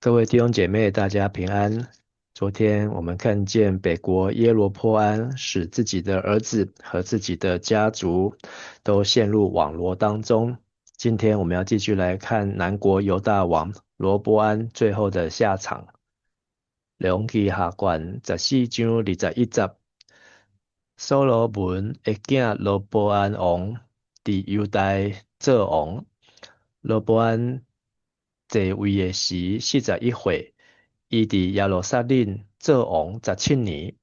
各位弟兄姐妹，大家平安。昨天我们看见北国耶罗波安使自己的儿子和自己的家族都陷入网罗当中。今天我们要继续来看南国犹大王罗波安最后的下场。梁记下卷14章21节，所罗门的囝罗波安王伫犹大做王。罗波安在位的时41岁，伊伫耶路撒冷做王17年。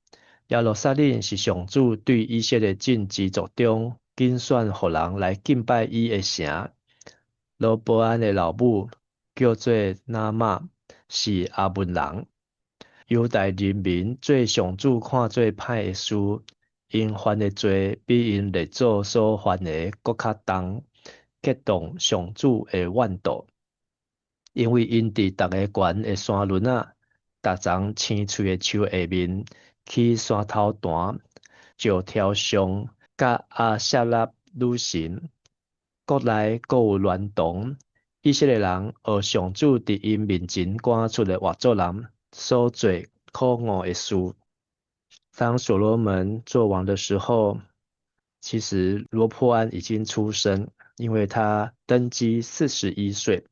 耶路撒冷是上主对以色列禁之族中拣选互人来敬拜伊的城。罗波安的老母叫做拿玛，是阿门人。犹大人民做上主看做歹的事，因犯的罪比因列祖所犯的搁较重，激动上主的怨妒。因为因伫逐个悬的山峦仔，逐丛青翠的树下面，去山头弹，石条上甲阿舍拉女神，国内各有乱童。以色列人学上主伫因面前赶出的外族人所做可恶的事。当所罗门做王的时候，其实罗波安已经出生，因为他登基41岁。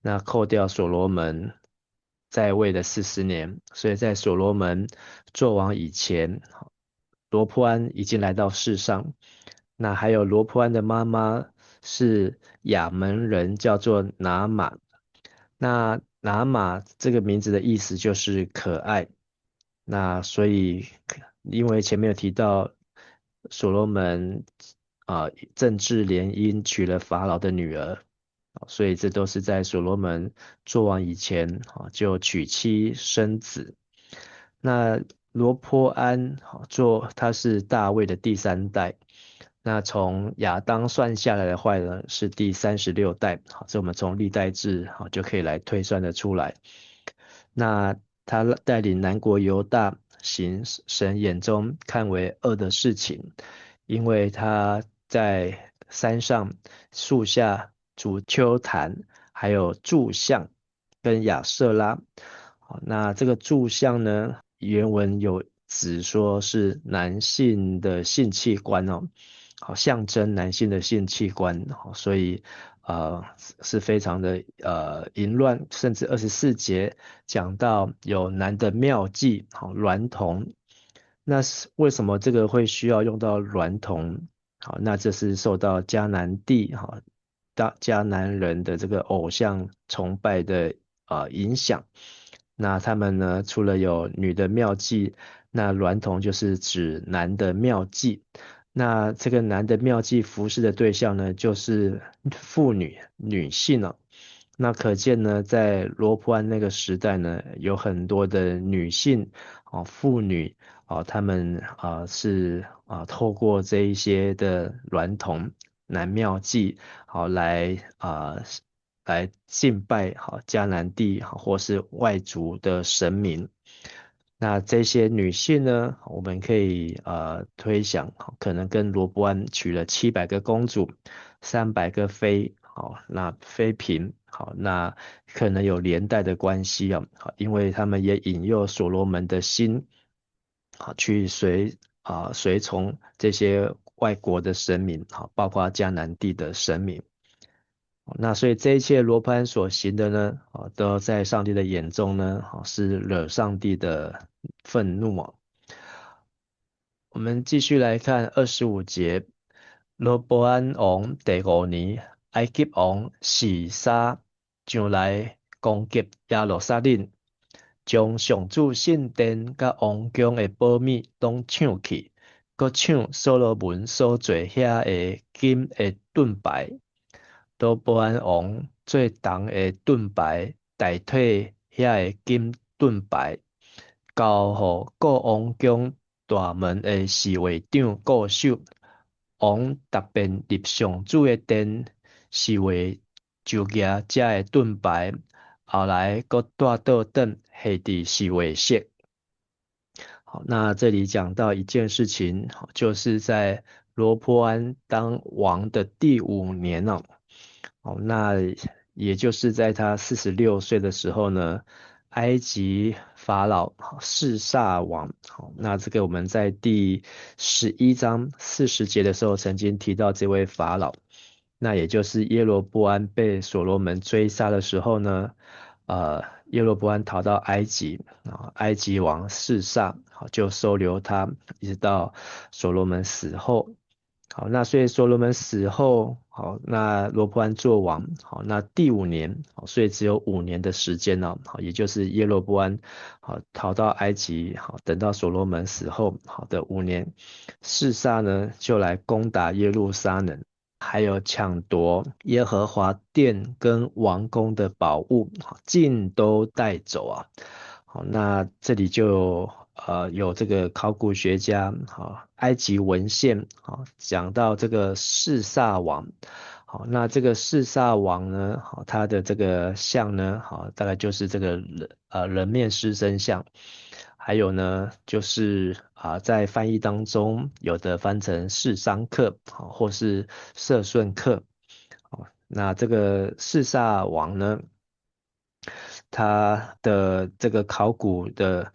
那扣掉所罗门在位的40年，所以在所罗门做王以前，罗波安已经来到世上。那还有罗波安的妈妈是亚门人，叫做拿玛。那拿玛这个名字的意思就是可爱。那所以，因为前面有提到所罗门政治联姻娶了法老的女儿，所以这都是在所罗门做王以前就娶妻生子。那罗波安他是大卫的第3代。那从亚当算下来的话呢，是第36代。好，这我们从历代志就可以来推算得出来。那他带领南国犹大行神眼中看为恶的事情，因为他在山上、树下筑丘坛，还有柱像跟亚舍拉。好，那这个柱像呢，原文有指说是男性的性器官哦，好，象征男性的性器官，好，所以是非常的淫乱，甚至24节讲到有男的妙计，好，娈童。那是为什么这个会需要用到娈童？好，那这是受到迦南地迦南人的这个偶像崇拜的影响。那他们呢，除了有女的妙计，那娈童就是指男的妙计。那这个男的妙计服侍的对象呢，就是妇女、女性了。那可见呢，在罗波安那个时代呢，有很多的女性妇女她们是透过这一些的娈童、男妙计来敬拜迦南地或是外族的神明。那这些女性呢，我们可以推想，可能跟罗波安娶了700个公主，300个那妃嫔，好，那可能有连带的关系好，因为他们也引诱所罗门的心，去随从这些外国的神明，好，包括迦南地的神明。那所以这一切罗波安所行的呢，都在上帝的眼中呢，是惹上帝的愤怒我们继续来看25节，罗波安王第5年，埃及王示沙上来攻击耶路撒冷，将上主圣殿甲王宫的宝物拢抢去，搁抢所罗门所做遐个金的盾牌。罗波安王最重的盾牌代替遐个金盾牌，交予国王宫大门的侍卫长固守。王特别入上主的殿，侍卫就举这个盾牌，后来搁带倒转下伫侍卫室。好，那这里讲到一件事情，就是在罗波安当王的第5年哦。那也就是在他46岁的时候呢，埃及法老示撒王，好，那这个我们在第11章40节的时候曾经提到这位法老，那也就是耶罗波安被所罗门追杀的时候呢，耶罗波安逃到埃及，埃及王示撒，好，就收留他，一直到所罗门死后。好，那所以所罗门死后，好，那罗波安做王，好，那第5年，好，所以只有5年的时间哦，好，也就是耶罗波安，好，逃到埃及，好，等到所罗门死后，好的5年，示撒呢就来攻打耶路撒冷，还有抢夺耶和华殿跟王宫的宝物，好，尽都带走啊。好，那这里就有这个考古学家，好，埃及文献，好，讲到这个示撒王，好，那这个示撒王呢，好，他的这个像呢，好，大概就是这个人面狮身像，还有呢，就是在翻译当中，有的翻成示桑克，好，或是摄顺克，好，那这个示撒王呢？他的这个考古的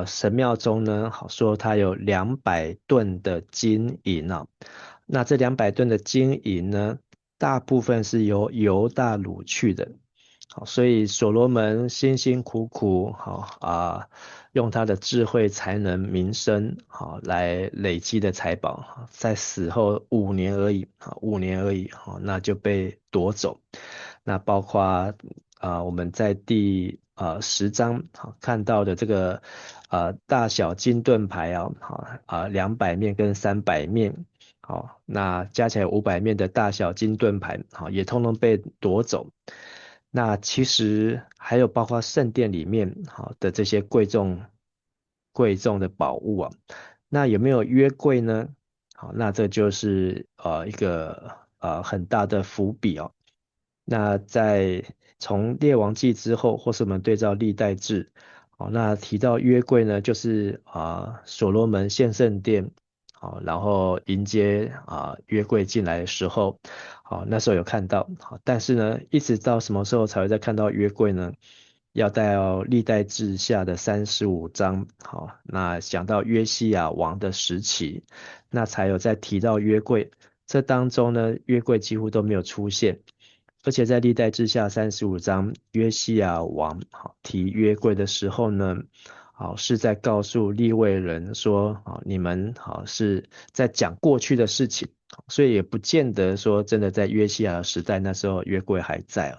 神庙中呢，好说他有200吨的金银啊，那这200吨的金银呢，大部分是由犹大掳去的，好，所以所罗门辛辛苦苦好用他的智慧、才能、名声好来累积的财宝，在死后5年而已，好5年而已，好那就被夺走。那包括我们在第10章好看到的这个大小金盾牌200面跟300面，好，那加起来500面的大小金盾牌，好，也通通被夺走。那其实还有包括圣殿里面好的这些贵重的宝物啊，那有没有约柜呢？好，那这就是一个很大的伏笔哦。那在从列王记之后，或是我们对照历代志，好，那提到约柜呢，就是所罗门献圣殿，好，然后迎接约柜进来的时候，好，那时候有看到，好，但是呢，一直到什么时候才会再看到约柜呢？要到历代志下的35章，好，那讲到约西亚王的时期，那才有再提到约柜。这当中呢，约柜几乎都没有出现。而且在历代志下35章，约西亚王好提约柜的时候呢，好是在告诉利未人说，好你们好是在讲过去的事情，所以也不见得说真的在约西亚的时代那时候约柜还在啊，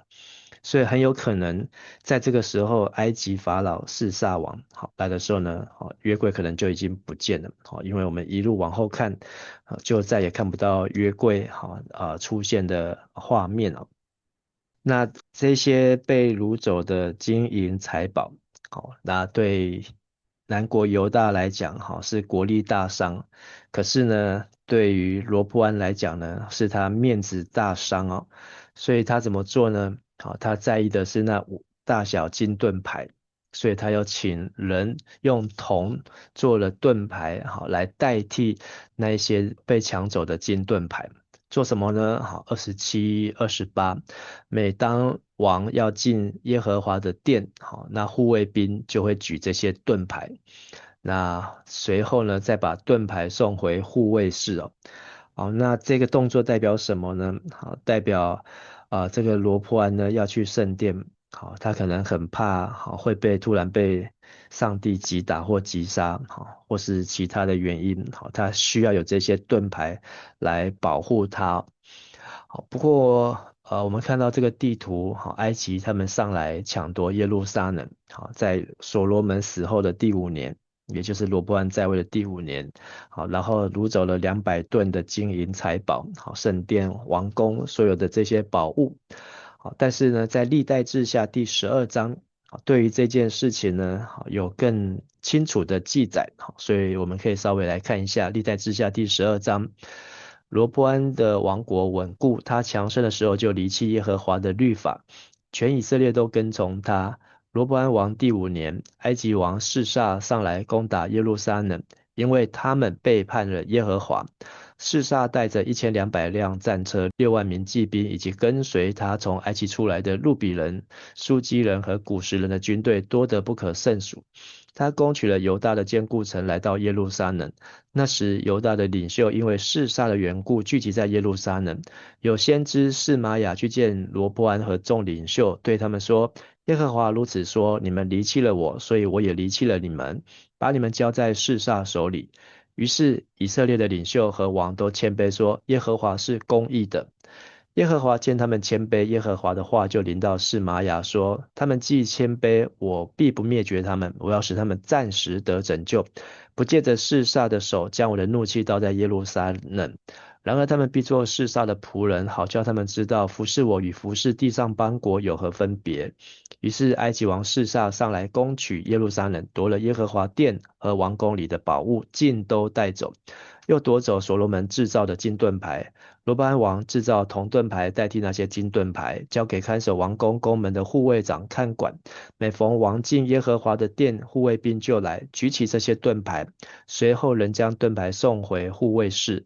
所以很有可能在这个时候，埃及法老示撒王好来的时候呢，好约柜可能就已经不见了，好，因为我们一路往后看，就再也看不到约柜好出现的画面了。那这些被掳走的金银财宝，好，那对南国犹大来讲，好是国力大伤。可是呢，对于罗波安来讲呢，是他面子大伤哦。所以他怎么做呢？好，他在意的是那大小金盾牌，所以他要请人用铜做了盾牌，好来代替那一些被抢走的金盾牌。做什么呢？好，27、28，每当王要进耶和华的殿，好，那护卫兵就会举这些盾牌，那随后呢，再把盾牌送回护卫室哦。好，那这个动作代表什么呢？好，代表这个罗波安呢要去圣殿，好，他可能很怕，好会突然被上帝击打或击杀，好，或是其他的原因，好，他需要有这些盾牌来保护他。好，不过我们看到这个地图，好，埃及他们上来抢夺耶路撒冷，好，在所罗门死后的第5年，也就是罗波安在位的第5年，好，然后掳走了200吨的金银财宝，好，圣殿、王宫所有的这些宝物，好，但是呢，在历代志下第12章，好，对于这件事情呢，好，有更清楚的记载，好，所以我们可以稍微来看一下历代志下第12章。罗波安的王国稳固，他强盛的时候就离弃耶和华的律法，全以色列都跟从他。罗波安王第5年，埃及王示撒上来攻打耶路撒冷，因为他们背叛了耶和华。示撒带着1200辆战车、6万名骑兵，以及跟随他从埃及出来的路比人、苏基人和古实人的军队，多得不可胜数。他攻取了犹大的坚固城，来到耶路撒冷。那时，犹大的领袖因为示撒的缘故，聚集在耶路撒冷。有先知示玛雅去见罗波安和众领袖，对他们说：耶和华如此说：你们离弃了我，所以我也离弃了你们，把你们交在示撒手里。于是以色列的领袖和王都谦卑说：耶和华是公义的。耶和华见他们谦卑，耶和华的话就临到示玛雅说：他们既谦卑，我必不灭绝他们，我要使他们暂时得拯救，不借着示撒的手将我的怒气倒在耶路撒冷。然而他们必做示撒的仆人，好叫他们知道服侍我与服侍地上邦国有何分别。于是埃及王示撒上来攻取耶路撒冷，夺了耶和华殿和王宫里的宝物，尽都带走，又夺走所罗门制造的金盾牌。罗波安王制造铜盾牌代替那些金盾牌，交给看守王宫宫门的护卫长看管。每逢王进耶和华的殿，护卫兵就来举起这些盾牌，随后人将盾牌送回护卫室。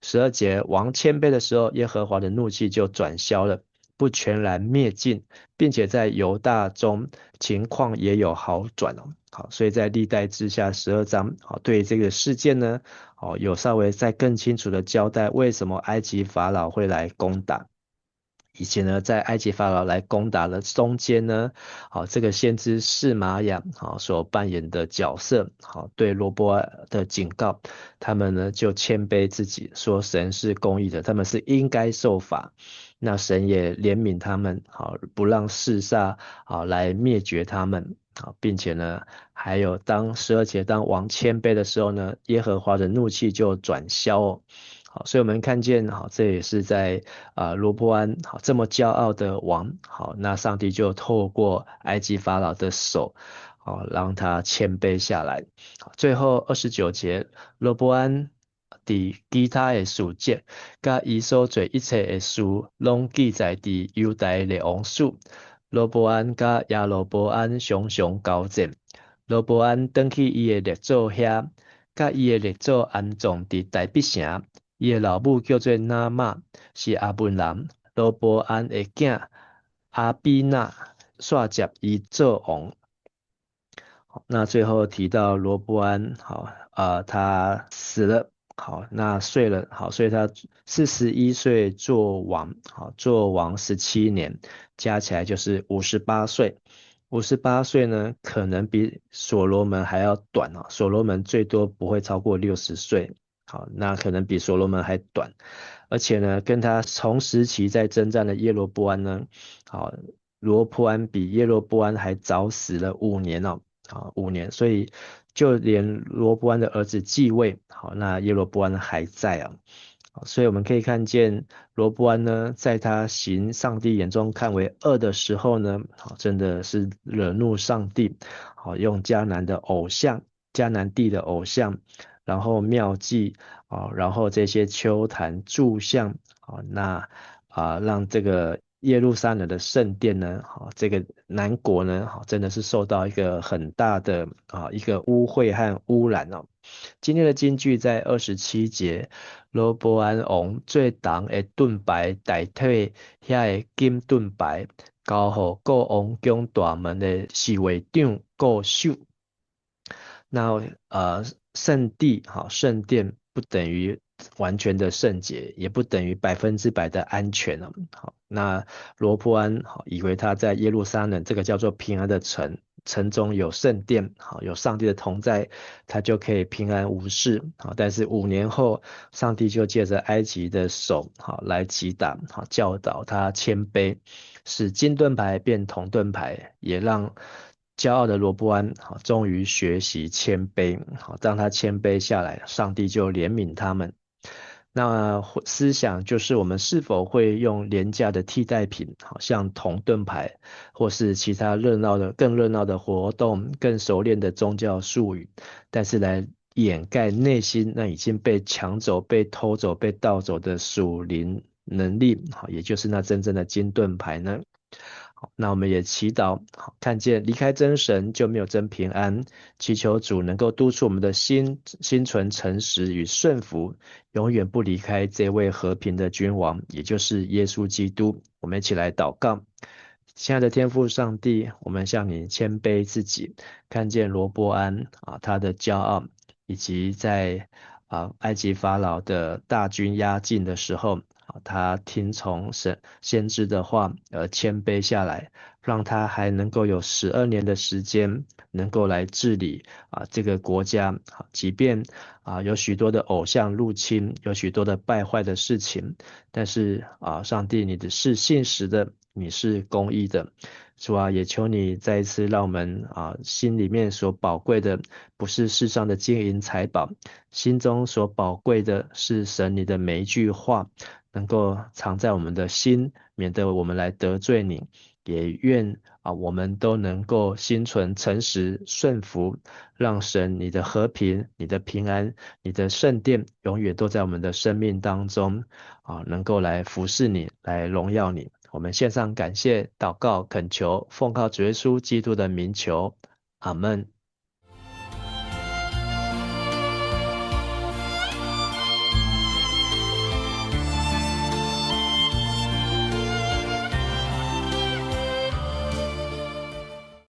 12节，王谦卑的时候，耶和华的怒气就转消了，不全然灭尽，并且在犹大中情况也有好转哦。好，所以在历代志下12章，好，对这个事件呢，有稍微再更清楚的交代，为什么埃及法老会来攻打。以前呢，在埃及法老来攻打的中间呢，好，这个先知示玛雅好所扮演的角色，好，对罗波安的警告，他们呢就谦卑自己，说神是公义的，他们是应该受罚。那神也怜悯他们，好，不让示撒好来灭绝他们，好，并且呢，还有当12节当王谦卑的时候呢，耶和华的怒气就转消哦。好，所以我们看见，好，这也是在罗波安好这么骄傲的王，好，那上帝就透过埃及法老的手，好，让他谦卑下来。好，最后29节，罗波安伫其他的事迹，甲伊所做一切的事，拢记载伫犹大的王书。罗波安甲亚罗波安常常交战，罗波安登去伊的列祖遐，甲伊的列祖安葬伫大必城。伊的老母叫做拿玛，是阿文人。罗波安的囝阿比纳煞接伊做王。那最后提到罗波安，好他死了，好，那睡了，好，所以他41岁做王，好，做王17年，加起来就是58岁。58岁呢，可能比所罗门还要短哦，所罗门最多不会超过60岁。好，那可能比所罗门还短，而且呢，跟他同时期在征战的耶罗波安呢，好，罗波安比耶罗波安还早死了5年哦，好，5年，所以就连罗波安的儿子继位，好，那耶罗波安还在啊，好，所以我们可以看见罗波安呢，在他行上帝眼中看为恶的时候呢，好，真的是惹怒上帝，好，用迦南的偶像，迦南地的偶像。然后庙祭然后这些丘坛柱像那让这个耶路撒冷的圣殿呢，这个南国呢，真的是受到一个很大的一个污秽和污染哦。今天的金句在27节，罗波安王最重的盾牌代替遐个金盾牌，交予国王宫大门的侍卫长固守。那圣地圣殿不等于完全的圣洁，也不等于100%的安全哦。好，那罗波安以为他在耶路撒冷这个叫做平安的城，城中有圣殿，有上帝的同在，他就可以平安无事。但是5年后，上帝就借着埃及的手来击打，教导他谦卑，使金盾牌变铜盾牌，也让骄傲的罗波安终于学习谦卑，当他谦卑下来，上帝就怜悯他们。那思想就是我们是否会用廉价的替代品，像铜盾牌，或是其他更热闹的活动、更熟练的宗教术语，但是来掩盖内心那已经被抢走、被偷走、被盗走的属灵能力，也就是那真正的金盾牌呢？那我们也祈祷，看见离开真神就没有真平安，祈求主能够督促我们的心存诚实与顺服，永远不离开这位和平的君王，也就是耶稣基督。我们一起来祷告。亲爱的天父上帝，我们向你谦卑自己，看见罗波安他的骄傲，以及在埃及法老的大军压境的时候，他听从先知的话而谦卑下来，让他还能够有12年的时间，能够来治理这个国家。即便有许多的偶像入侵，有许多的败坏的事情，但是上帝你是信实的，你是公义的。主啊，也求你再一次让我们心里面所宝贵的，不是世上的金银财宝，心中所宝贵的是神你的每一句话，能够藏在我们的心，免得我们来得罪你。也愿我们都能够心存诚实顺服，让神你的和平、你的平安、你的圣殿永远都在我们的生命当中能够来服侍你，来荣耀你。我们献上感谢、祷告、恳求，奉靠主耶稣基督的名求，阿门。